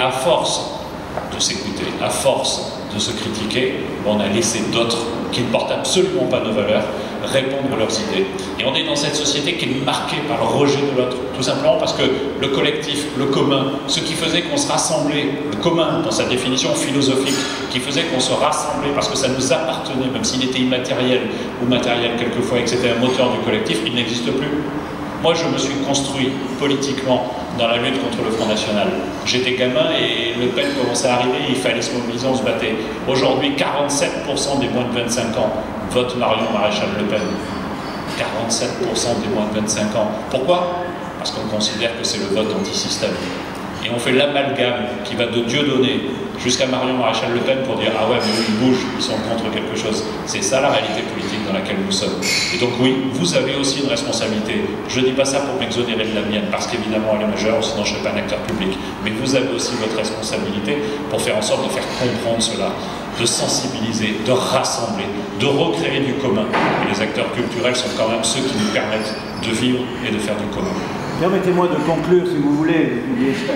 À force de s'écouter, à force de se critiquer, on a laissé d'autres qui ne portent absolument pas nos valeurs répondre leurs idées. Et on est dans cette société qui est marquée par le rejet de l'autre, tout simplement parce que le collectif, le commun, ce qui faisait qu'on se rassemblait, le commun dans sa définition philosophique, qui faisait qu'on se rassemblait parce que ça nous appartenait, même s'il était immatériel ou matériel quelquefois, et que c'était un moteur du collectif, il n'existe plus. Moi, je me suis construit politiquement dans la lutte contre le Front National. J'étais gamin et Le Pen commençait à arriver, il fallait se mobiliser, on se battait. Aujourd'hui, 47% des moins de 25 ans votent Marion Maréchal Le Pen. 47% des moins de 25 ans. Pourquoi? Parce qu'on considère que c'est le vote anti-système. Et on fait l'amalgame qui va de Dieudonné jusqu'à Marion Maréchal Le Pen pour dire « Ah ouais, mais eux, ils bougent, ils sont contre quelque chose ». C'est ça la réalité politique dans laquelle nous sommes. Et donc oui, vous avez aussi une responsabilité. Je ne dis pas ça pour m'exonérer de la mienne, parce qu'évidemment elle est majeure, sinon je ne serais pas un acteur public. Mais vous avez aussi votre responsabilité pour faire en sorte de faire comprendre cela, de sensibiliser, de rassembler, de recréer du commun. Et les acteurs culturels sont quand même ceux qui nous permettent de vivre et de faire du commun. Permettez-moi de conclure, si vous voulez, juste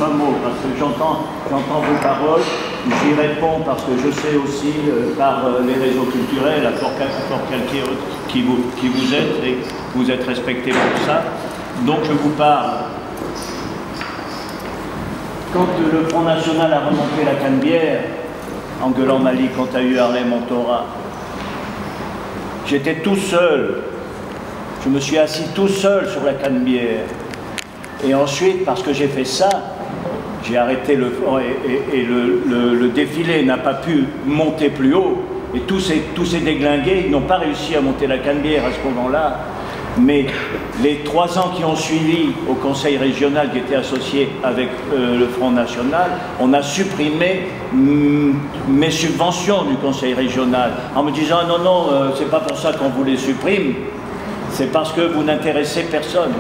un mot, parce que j'entends vos paroles, j'y réponds parce que je sais aussi, par les réseaux culturels, à Fort-Calquier, qui vous êtes, et vous êtes respectés pour ça. Donc je vous parle. Quand le Front National a remonté la Canebière, en gueulant Mali quand a eu Harlem Montora, j'étais tout seul. Je me suis assis tout seul sur la Canebière. Et ensuite, parce que j'ai fait ça, j'ai arrêté le défilé n'a pas pu monter plus haut. Et tous ces déglingués, ils n'ont pas réussi à monter la Canebière à ce moment-là. Mais les 3 ans qui ont suivi au Conseil régional, qui était associé avec le Front National, on a supprimé mes subventions du Conseil régional en me disant « Non, non, c'est pas pour ça qu'on vous les supprime. C'est parce que vous n'intéressez personne ».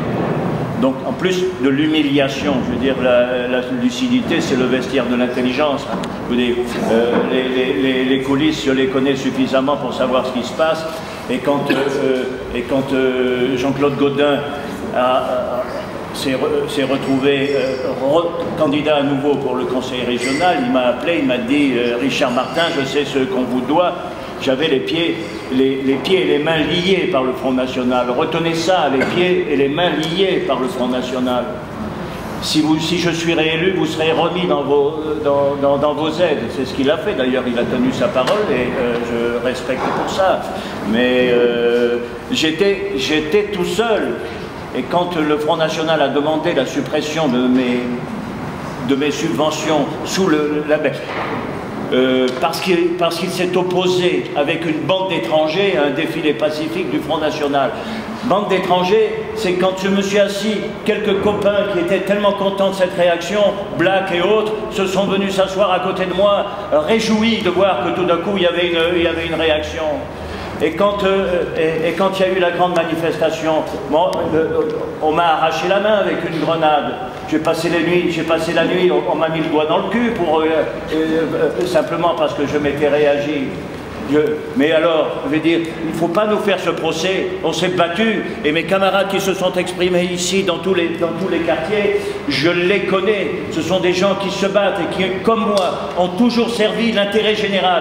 Donc, en plus de l'humiliation, je veux dire, la lucidité, c'est le vestiaire de l'intelligence. Les coulisses, je les connais suffisamment pour savoir ce qui se passe. Et quand Jean-Claude Gaudin s'est retrouvé candidat à nouveau pour le Conseil régional, il m'a appelé, il m'a dit « Richard Martin, je sais ce qu'on vous doit ». J'avais les pieds et les mains liés par le Front National. Retenez ça, les pieds et les mains liés par le Front National. Si je suis réélu, vous serez remis dans vos aides. C'est ce qu'il a fait. D'ailleurs, il a tenu sa parole et je respecte pour ça. Mais j'étais tout seul. Et quand le Front National a demandé la suppression de mes subventions sous le label, parce qu'il s'est opposé avec une bande d'étrangers à un défilé pacifique du Front National. Bande d'étrangers, c'est quand je me suis assis, quelques copains qui étaient tellement contents de cette réaction, Black et autres, se sont venus s'asseoir à côté de moi, réjouis de voir que tout d'un coup il y avait une réaction. Et quand il y a eu la grande manifestation, bon, on m'a arraché la main avec une grenade. J'ai passé la nuit, on m'a mis le doigt dans le cul simplement parce que je m'étais réagi. Mais alors, je veux dire, il ne faut pas nous faire ce procès. On s'est battu, et mes camarades qui se sont exprimés ici dans tous les quartiers, je les connais. Ce sont des gens qui se battent et qui, comme moi, ont toujours servi l'intérêt général.